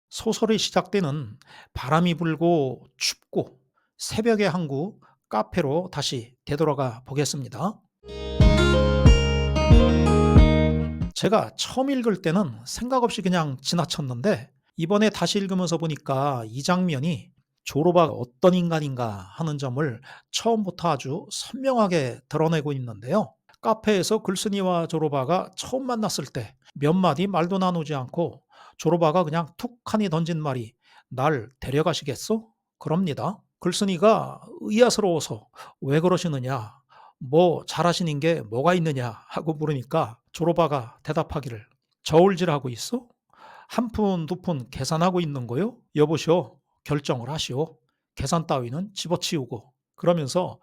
소설이 시작되는 바람이 불고 춥고 새벽의 항구 카페로 다시 되돌아가 보겠습니다. 제가 처음 읽을 때는 생각 없이 그냥 지나쳤는데 이번에 다시 읽으면서 보니까 이 장면이 조로바가 어떤 인간인가 하는 점을 처음부터 아주 선명하게 드러내고 있는데요. 카페에서 글쓴이와 조로바가 처음 만났을 때 몇 마디 말도 나누지 않고 조로바가 그냥 툭하니 던진 말이 "날 데려가시겠어?" 그럽니다. 글쓴이가 의아스러워서 "왜 그러시느냐? 뭐 잘하시는 게 뭐가 있느냐?" 하고 물으니까 조로바가 대답하기를 "저울질하고 있어? 한 푼 두 푼 계산하고 있는 거요? 여보시오, 결정을 하시오. 계산 따위는 집어치우고." 그러면서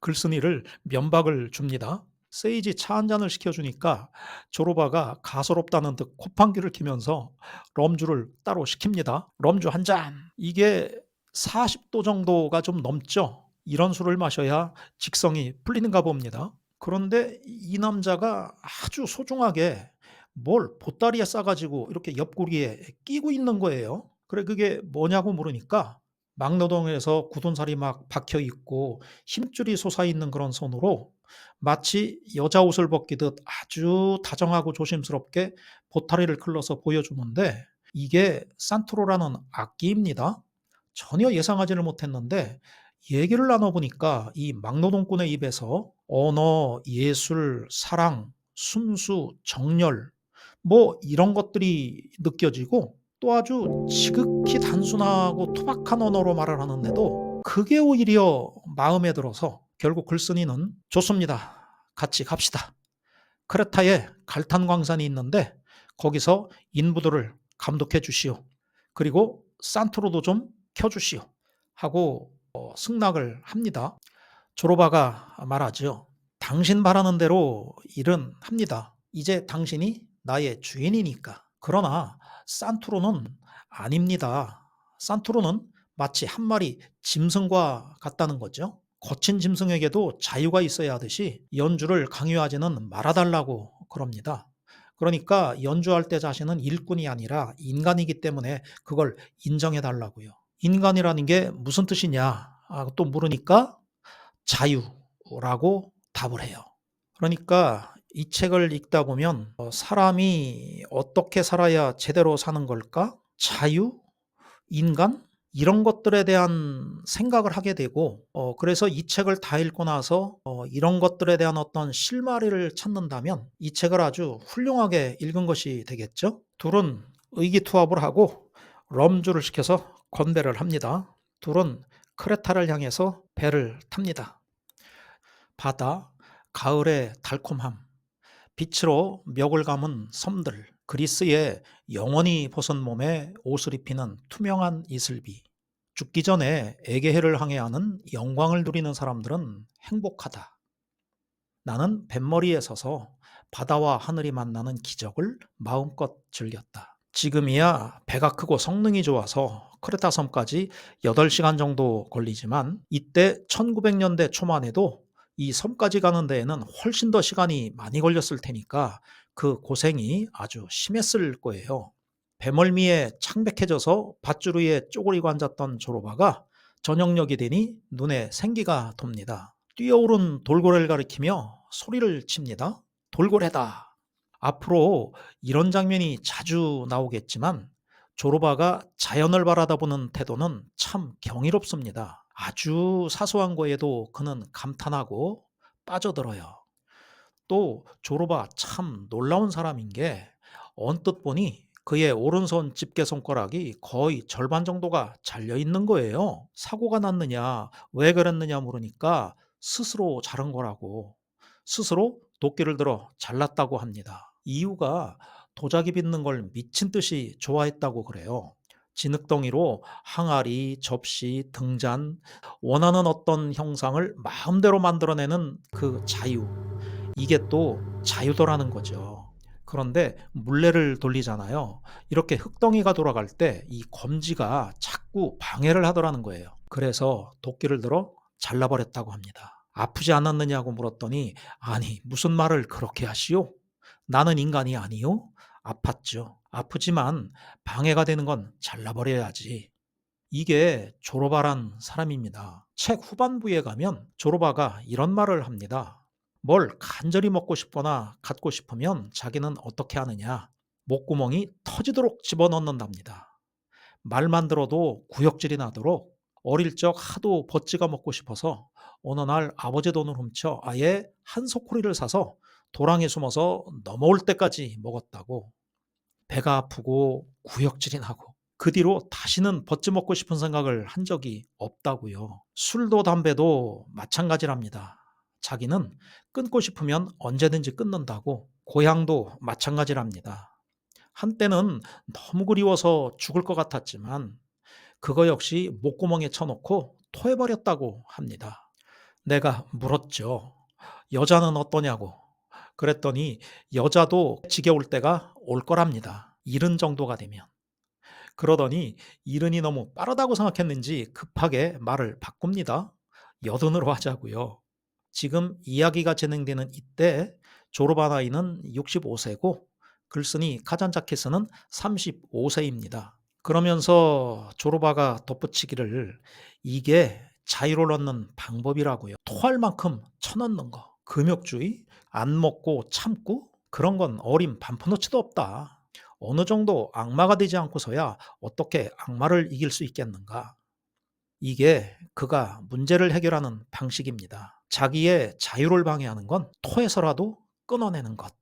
글쓴이를 면박을 줍니다. 세이지 차 한 잔을 시켜주니까 조로바가 가소롭다는 듯 콧방귀를 뀌면서 럼주를 따로 시킵니다. 럼주 한 잔. 이게 40도 정도가 좀 넘죠. 이런 술을 마셔야 직성이 풀리는가 봅니다. 그런데 이 남자가 아주 소중하게 뭘 보따리에 싸가지고 이렇게 옆구리에 끼고 있는 거예요. 그래, 그게 뭐냐고 물으니까 막노동에서 굳은 살이 막 박혀 있고 힘줄이 솟아 있는 그런 손으로 마치 여자 옷을 벗기듯 아주 다정하고 조심스럽게 보따리를 클러서 보여주는데 이게 산트로라는 악기입니다. 전혀 예상하지를 못했는데 얘기를 나눠보니까 이 막노동꾼의 입에서 언어, 예술, 사랑, 순수, 정열 뭐 이런 것들이 느껴지고 또 아주 지극히 단순하고 투박한 언어로 말을 하는데도 그게 오히려 마음에 들어서 결국 글쓴이는 "좋습니다. 같이 갑시다. 크레타에 갈탄 광산이 있는데 거기서 인부들을 감독해 주시오. 그리고 산트로도 좀 켜주시오." 하고 승낙을 합니다. 조로바가 말하죠. "당신 바라는 대로 일은 합니다. 이제 당신이 나의 주인이니까. 그러나 산트로는 아닙니다. 산트로는 마치 한 마리 짐승과 같다는 거죠. 거친 짐승에게도 자유가 있어야 하듯이 연주를 강요하지는 말아달라고 그럽니다. 그러니까 연주할 때 자신은 일꾼이 아니라 인간이기 때문에 그걸 인정해 달라고요. 인간이라는 게 무슨 뜻이냐 또 물으니까 자유라고 답을 해요. 그러니까 이 책을 읽다 보면 사람이 어떻게 살아야 제대로 사는 걸까? 자유? 인간? 이런 것들에 대한 생각을 하게 되고 그래서 이 책을 다 읽고 나서 이런 것들에 대한 어떤 실마리를 찾는다면 이 책을 아주 훌륭하게 읽은 것이 되겠죠. 둘은 의기투합을 하고 럼주를 시켜서 건배를 합니다. 둘은 크레타를 향해서 배를 탑니다. 바다, 가을의 달콤함, 빛으로 멱을 감은 섬들, 그리스의 영원히 벗은 몸에 옷을 입히는 투명한 이슬비. 죽기 전에 에게해를 항해하는 영광을 누리는 사람들은 행복하다. 나는 뱃머리에 서서 바다와 하늘이 만나는 기적을 마음껏 즐겼다. 지금이야 배가 크고 성능이 좋아서 크레타 섬까지 8시간 정도 걸리지만 이때 1900년대 초만 해도 이 섬까지 가는 데에는 훨씬 더 시간이 많이 걸렸을 테니까 그 고생이 아주 심했을 거예요. 배멀미에 창백해져서 밧줄 위에 쪼그리고 앉았던 조로바가 저녁녘이 되니 눈에 생기가 돕니다. 뛰어오른 돌고래를 가리키며 소리를 칩니다. "돌고래다." 앞으로 이런 장면이 자주 나오겠지만 조로바가 자연을 바라다보는 태도는 참 경이롭습니다. 아주 사소한 거에도 그는 감탄하고 빠져들어요. 또 조로바 참 놀라운 사람인 게 언뜻 보니 그의 오른손 집게 손가락이 거의 절반 정도가 잘려 있는 거예요. 사고가 났느냐, 왜 그랬느냐 물으니까 스스로 자른 거라고. 스스로 도끼를 들어 잘랐다고 합니다. 이유가 도자기 빚는 걸 미친 듯이 좋아했다고 그래요. 진흙덩이로 항아리, 접시, 등잔, 원하는 어떤 형상을 마음대로 만들어내는 그 자유. 이게 또 자유도라는 거죠. 그런데 물레를 돌리잖아요. 이렇게 흙덩이가 돌아갈 때 이 검지가 자꾸 방해를 하더라는 거예요. 그래서 도끼를 들어 잘라버렸다고 합니다. 아프지 않았느냐고 물었더니 "아니 무슨 말을 그렇게 하시오? 나는 인간이 아니요?" "아팠죠. 아프지만 방해가 되는 건 잘라버려야지. 이게 조로바란 사람입니다. 책 후반부에 가면 조로바가 이런 말을 합니다. 뭘 간절히 먹고 싶거나 갖고 싶으면 자기는 어떻게 하느냐? 목구멍이 터지도록 집어넣는답니다. 말만 들어도 구역질이 나도록 어릴 적 하도 버찌가 먹고 싶어서 어느 날 아버지 돈을 훔쳐 아예 한 소쿠리를 사서 도랑에 숨어서 넘어올 때까지 먹었다고. 배가 아프고 구역질이 나고 그 뒤로 다시는 버찌 먹고 싶은 생각을 한 적이 없다고요. 술도 담배도 마찬가지랍니다. 자기는 끊고 싶으면 언제든지 끊는다고. 고향도 마찬가지랍니다. 한때는 너무 그리워서 죽을 것 같았지만 그거 역시 목구멍에 쳐놓고 토해버렸다고 합니다. 내가 물었죠. 여자는 어떠냐고. 그랬더니 여자도 지겨울 때가 올 거랍니다. 이른 정도가 되면. 그러더니 이른이 너무 빠르다고 생각했는지 급하게 말을 바꿉니다. 여든으로 하자고요. 지금 이야기가 진행되는 이때 졸업한 아이는 65세고 글쓴이 카잔자키스는 35세입니다. 그러면서 조르바가 덧붙이기를 이게 자유를 얻는 방법이라고요. 토할 만큼 쳐넣는 거. 금욕주의, 안 먹고 참고 그런 건 어린 반푼어치도 없다. 어느 정도 악마가 되지 않고서야 어떻게 악마를 이길 수 있겠는가. 이게 그가 문제를 해결하는 방식입니다. 자기의 자유를 방해하는 건 토해서라도 끊어내는 것.